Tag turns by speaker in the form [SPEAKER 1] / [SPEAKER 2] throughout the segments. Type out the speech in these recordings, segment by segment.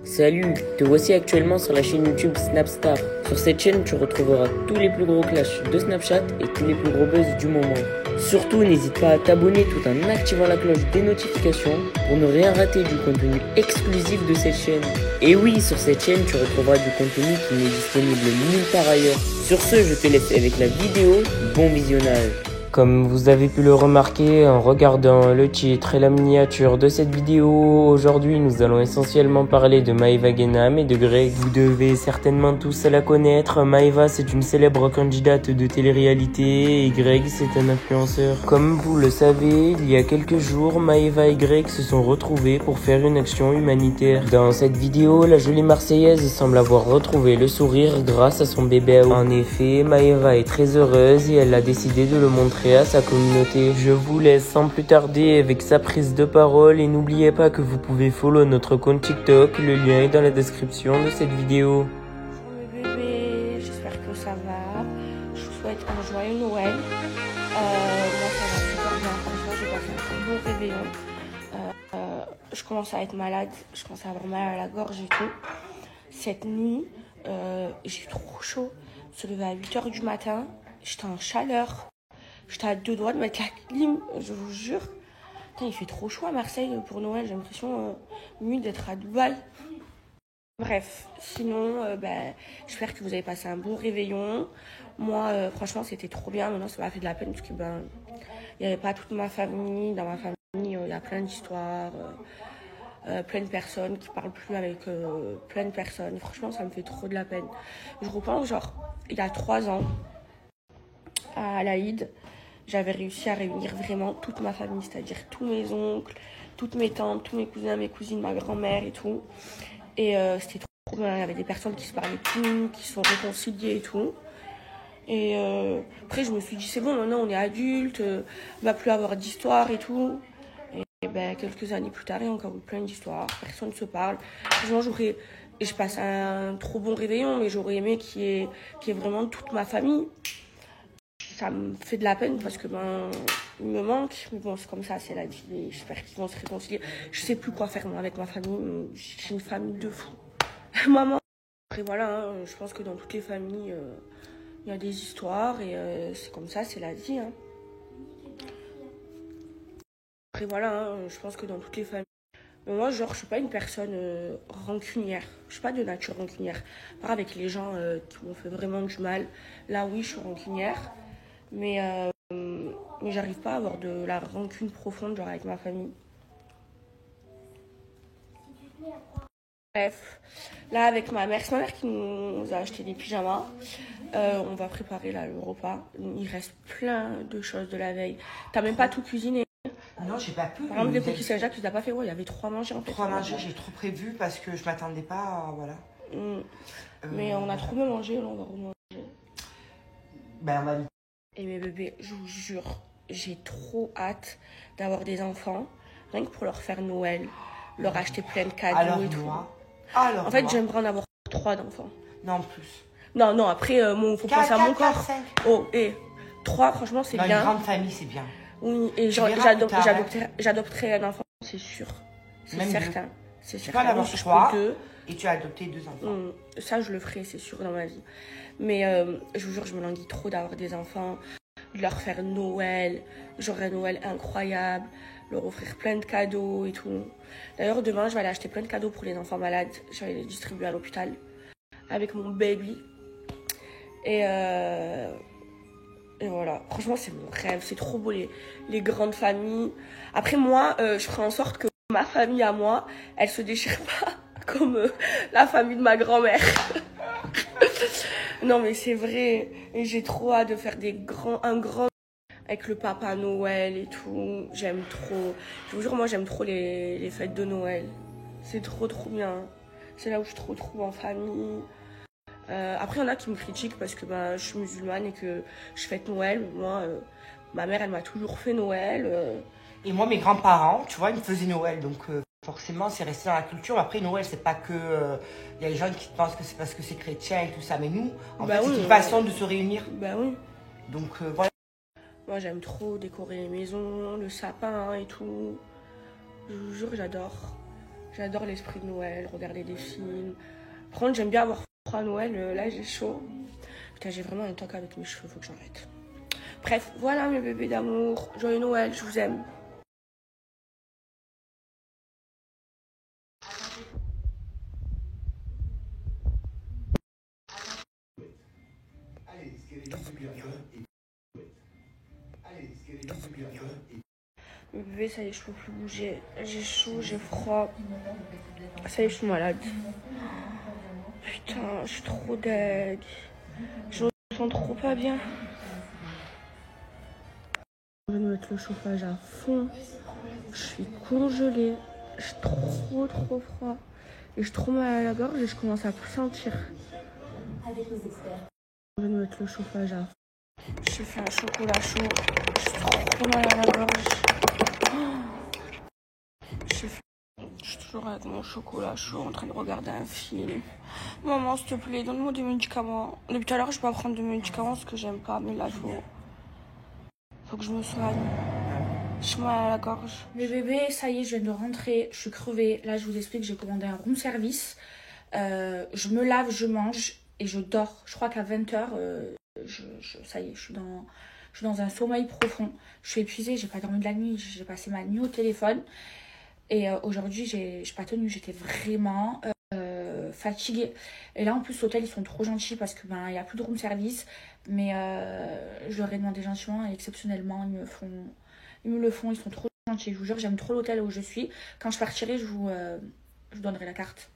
[SPEAKER 1] Salut, te voici actuellement sur la chaîne YouTube Snapstar. Sur cette chaîne, tu retrouveras tous les plus gros clashs de Snapchat et tous les plus gros buzz du moment. Surtout, n'hésite pas à t'abonner tout en activant la cloche des notifications pour ne rien rater du contenu exclusif de cette chaîne. Et oui, sur cette chaîne, tu retrouveras du contenu qui n'est disponible nulle part ailleurs. Sur ce, je te laisse avec la vidéo. Bon visionnage. Comme vous avez pu le remarquer en regardant le titre et la miniature de cette vidéo, aujourd'hui nous allons essentiellement parler de Maeva Genam et de Greg. Vous devez certainement tous la connaître. Maeva, c'est une célèbre candidate de télé-réalité et Greg, c'est un influenceur. Comme vous le savez, il y a quelques jours, Maeva et Greg se sont retrouvés pour faire une action humanitaire. Dans cette vidéo, la jolie Marseillaise semble avoir retrouvé le sourire grâce à son bébé. En effet, Maeva est très heureuse et elle a décidé de le montrer à sa communauté. Je vous laisse sans plus tarder avec sa prise de parole et n'oubliez pas que vous pouvez follow notre compte TikTok, le lien est dans la description de cette vidéo.
[SPEAKER 2] Bonjour mes bébés, j'espère que ça va. Je vous souhaite un joyeux Noël. Moi ça va super bien, franchement j'ai passé un bon réveillon. Je commence à être malade, je commence à avoir mal à la gorge et tout. Cette nuit, j'ai eu trop chaud. Je me suis levée à 8h du matin, j'étais en chaleur. J'étais à deux doigts de mettre la clim, je vous jure. Putain, il fait trop chaud à Marseille pour Noël, j'ai l'impression d'être à Dubaï. Bref, sinon, j'espère que vous avez passé un bon réveillon. Moi, franchement, c'était trop bien. Maintenant, ça m'a fait de la peine parce que il n'y avait pas toute ma famille. Dans ma famille, il y a plein d'histoires, plein de personnes qui parlent plus avec plein de personnes. Franchement, ça me fait trop de la peine. Je repense, genre, il y a 3 ans, à l'Aïd, j'avais réussi à réunir vraiment toute ma famille, c'est-à-dire tous mes oncles, toutes mes tantes, tous mes cousins, mes cousines, ma grand-mère et tout. Et c'était trop bien, il y avait des personnes qui se parlaient plus, qui se sont réconciliées et tout. Et après, je me suis dit, c'est bon, maintenant on est adultes, on va plus avoir d'histoire et tout. Et quelques années plus tard, il y a encore eu plein d'histoires, personne ne se parle. Franchement, je passe un trop bon réveillon, mais j'aurais aimé qu'il y ait vraiment toute ma famille. Ça me fait de la peine parce que il me manque, mais bon, c'est comme ça, c'est la vie. Et j'espère qu'ils vont se réconcilier. Je sais plus quoi faire moi avec ma famille. J'ai une famille de fous. Maman. Après voilà, hein, je pense que dans toutes les familles, il y a des histoires et c'est comme ça, c'est la vie. Hein. Après voilà, hein, je pense que dans toutes les familles. Mais moi, genre, je suis pas une personne rancunière. Je suis pas de nature rancunière. À part avec les gens qui m'ont fait vraiment du mal. Là, oui, je suis rancunière. Mais j'arrive pas à avoir de la rancune profonde, genre avec ma famille. Bref, là avec ma mère, c'est ma mère qui nous a acheté des pyjamas. On va préparer là, le repas. Il reste plein de choses de la veille. T'as même pas tout cuisiné.
[SPEAKER 3] Non, j'ai pas pu.
[SPEAKER 2] Par exemple, les coquilles Saint-Jacques, tu n'as pas fait. Ouais, il y avait 3 mangés en fait.
[SPEAKER 3] 3 mangés, j'ai trop prévu parce que je m'attendais pas à, voilà.
[SPEAKER 2] Mais on a trop bien mangé, là on va remanger.
[SPEAKER 3] Ben on va.
[SPEAKER 2] Et mes bébés, je vous jure, j'ai trop hâte d'avoir des enfants, rien que pour leur faire Noël, leur acheter plein de cadeaux
[SPEAKER 3] Alors
[SPEAKER 2] et tout.
[SPEAKER 3] Alors
[SPEAKER 2] en fait, j'aimerais en avoir 3 d'enfants.
[SPEAKER 3] Non, plus.
[SPEAKER 2] Non, après, faut penser à mon corps.
[SPEAKER 3] 5.
[SPEAKER 2] Oh, et 3, franchement, c'est bien.
[SPEAKER 3] Une grande famille, c'est bien.
[SPEAKER 2] Oui, et j'adopterai un enfant, c'est sûr. C'est certain. C'est certain.
[SPEAKER 3] Tu peux en avoir 3 et tu as adopté 2 enfants.
[SPEAKER 2] Ça, je le ferai, c'est sûr, dans ma vie. Mais je vous jure, je me languis trop d'avoir des enfants, de leur faire Noël. J'aurai un Noël incroyable, leur offrir plein de cadeaux et tout. D'ailleurs, demain, je vais aller acheter plein de cadeaux pour les enfants malades. Je vais les distribuer à l'hôpital avec mon baby. Et voilà, franchement, c'est mon rêve. C'est trop beau, les grandes familles. Après, moi, je ferai en sorte que ma famille à moi, elle se déchire pas comme la famille de ma grand-mère. Non, mais c'est vrai. Et j'ai trop hâte de faire un grand avec le Papa Noël et tout. J'aime trop. Je vous jure, moi, j'aime trop les fêtes de Noël. C'est trop bien. C'est là où je te retrouve en famille. Après, il y en a qui me critiquent parce que je suis musulmane et que je fête Noël. Moi, ma mère, elle m'a toujours fait Noël.
[SPEAKER 3] Et moi, mes grands-parents, tu vois, ils me faisaient Noël. Donc, forcément, c'est resté dans la culture. Après, Noël, c'est pas que... y a des gens qui pensent que c'est parce que c'est chrétien et tout ça. Mais nous, en fait, c'est une façon de se réunir.
[SPEAKER 2] Bah oui.
[SPEAKER 3] Donc, voilà.
[SPEAKER 2] Moi, j'aime trop décorer les maisons, le sapin et tout. Je vous jure, j'adore. J'adore l'esprit de Noël, regarder des films. Par contre, j'aime bien avoir froid à Noël. Là, j'ai chaud. Putain, j'ai vraiment un toc avec mes cheveux, faut que j'arrête. Bref, voilà mes bébés d'amour. Joyeux Noël, je vous aime. Mes bébés, ça y est, je peux plus bouger. J'ai chaud, j'ai froid. Ça y est, je suis malade. Putain, je suis trop deg. Je me sens trop pas bien. Je vais me mettre le chauffage à fond. Je suis congelée. J'ai trop froid. Et j'ai trop mal à la gorge et je commence à plus sentir. Je vais me mettre le chauffage à fond. J'ai fait un chocolat chaud. J'ai trop mal à la gorge. Je suis toujours avec mon chocolat chaud en train de regarder un film. Maman, s'il te plaît, donne-moi des médicaments. Depuis tout à l'heure, je peux pas prendre de médicaments parce que j'aime pas, mais là, faut que je me soigne. Je suis mal à la gorge.
[SPEAKER 4] Les bébés, ça y est, je viens de rentrer. Je suis crevée. Là, je vous explique, j'ai commandé un room service. Je me lave, je mange et je dors. Je crois qu'à 20h, ça y est, je suis dans un sommeil profond. Je suis épuisée, j'ai pas dormi de la nuit. J'ai passé ma nuit au téléphone. Et aujourd'hui, j'ai pas tenu. J'étais vraiment fatiguée. Et là, en plus, l'hôtel, ils sont trop gentils parce que il y a plus de room service. Mais je leur ai demandé gentiment et exceptionnellement, ils me le font. Ils sont trop gentils. Je vous jure, j'aime trop l'hôtel où je suis. Quand je partirai, je vous donnerai la carte.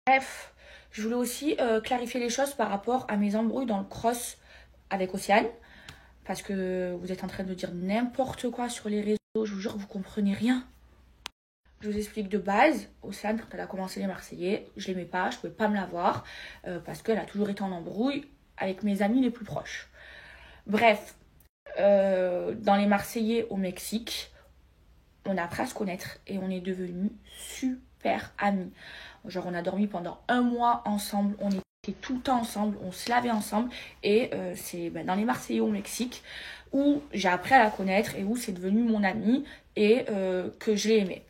[SPEAKER 4] Bref, je voulais aussi clarifier les choses par rapport à mes embrouilles dans le cross avec Océane. Parce que vous êtes en train de dire n'importe quoi sur les réseaux. Je vous jure, vous comprenez rien. Je vous explique de base, Océane, quand elle a commencé les Marseillais, je l'aimais pas, je pouvais pas me la voir parce qu'elle a toujours été en embrouille avec mes amis les plus proches. Bref, dans les Marseillais au Mexique, on a appris à se connaître et on est devenus super amis. Genre on a dormi pendant 1 mois ensemble, on était tout le temps ensemble, on se lavait ensemble et c'est dans les Marseillais au Mexique où j'ai appris à la connaître et où c'est devenu mon amie et que je l'ai aimée.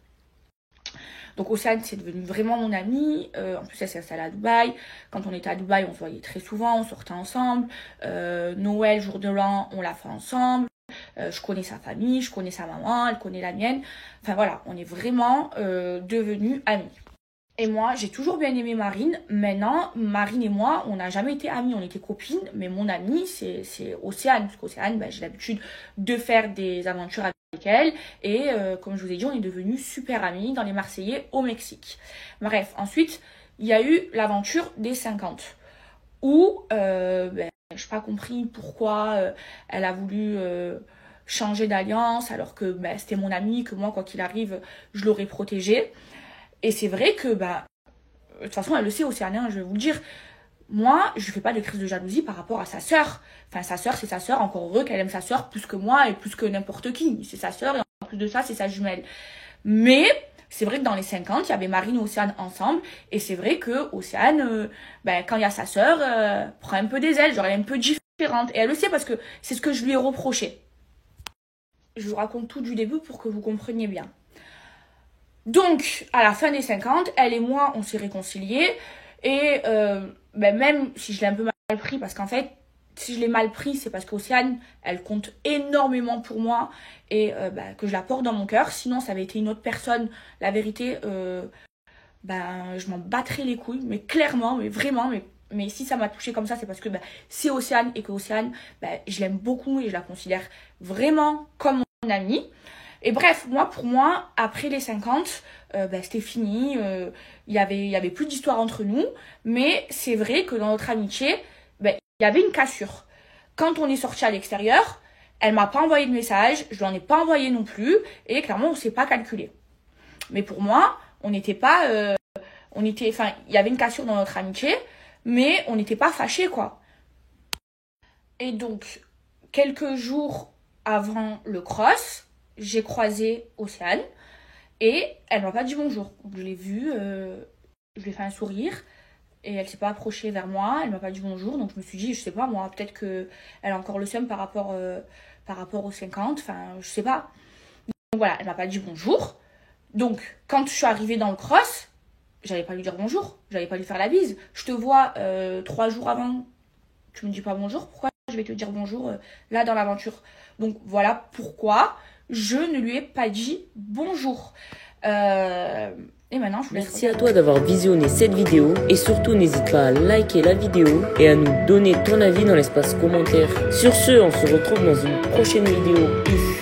[SPEAKER 4] Donc Océane, c'est devenu vraiment mon amie. En plus, elle s'est installée à Dubaï. Quand on était à Dubaï, on se voyait très souvent, on sortait ensemble. Noël, jour de l'an, on l'a fait ensemble. Je connais sa famille, je connais sa maman, elle connaît la mienne. Enfin voilà, on est vraiment devenus amis. Et moi, j'ai toujours bien aimé Marine. Maintenant, Marine et moi, on n'a jamais été amies, on était copines. Mais mon amie, c'est Océane. Parce qu'Océane, j'ai l'habitude de faire des aventures avec elle. Et comme je vous ai dit, on est devenus super amis dans les Marseillais au Mexique. Bref, ensuite, il y a eu l'aventure des 50. Où, je n'ai pas compris pourquoi elle a voulu changer d'alliance. Alors que c'était mon amie, que moi, quoi qu'il arrive, je l'aurais protégée. Et c'est vrai que, de toute façon, elle le sait, Océane, je vais vous le dire. Moi, je ne fais pas de crise de jalousie par rapport à sa sœur. Enfin, sa sœur, c'est sa sœur. Encore heureux qu'elle aime sa sœur plus que moi et plus que n'importe qui. C'est sa sœur et en plus de ça, c'est sa jumelle. Mais c'est vrai que dans les 50, il y avait Marine et Océane ensemble. Et c'est vrai que Océane, quand il y a sa sœur, prend un peu des ailes. Genre, elle est un peu différente. Et elle le sait parce que c'est ce que je lui ai reproché. Je vous raconte tout du début pour que vous compreniez bien. Donc, à la fin des 50, elle et moi, on s'est réconciliés. Et même si je l'ai un peu mal pris, parce qu'en fait, si je l'ai mal pris, c'est parce qu'Océane, elle compte énormément pour moi et que je la porte dans mon cœur. Sinon, ça avait été une autre personne. La vérité, je m'en battrais les couilles, mais clairement, mais vraiment, mais si ça m'a touchée comme ça, c'est parce que c'est Océane et que Océane, je l'aime beaucoup et je la considère vraiment comme mon amie. Et bref, pour moi, après les 50, c'était fini. Il y avait plus d'histoire entre nous. Mais c'est vrai que dans notre amitié, il y avait une cassure. Quand on est sorti à l'extérieur, elle m'a pas envoyé de message. Je lui en ai pas envoyé non plus. Et clairement, on s'est pas calculé. Mais pour moi, on n'était pas... il y avait une cassure dans notre amitié. Mais on n'était pas fâchés, quoi. Et donc, quelques jours avant le cross, j'ai croisé Océane et elle m'a pas dit bonjour. Donc, je l'ai vue, je lui ai fait un sourire et elle s'est pas approchée vers moi, elle m'a pas dit bonjour. Donc je me suis dit, je sais pas moi, peut-être qu'elle a encore le seum par rapport aux 50, enfin je sais pas. Donc voilà, elle m'a pas dit bonjour. Donc, quand je suis arrivée dans le cross, j'allais pas lui dire bonjour, j'allais pas lui faire la bise. Je te vois 3 jours avant, tu me dis pas bonjour, pourquoi je vais te dire bonjour là dans l'aventure? Donc voilà pourquoi je ne lui ai pas dit bonjour. Et maintenant, je vous laisse.
[SPEAKER 1] Merci à toi d'avoir visionné cette vidéo et surtout n'hésite pas à liker la vidéo et à nous donner ton avis dans l'espace commentaire. Sur ce, on se retrouve dans une prochaine vidéo. Peace.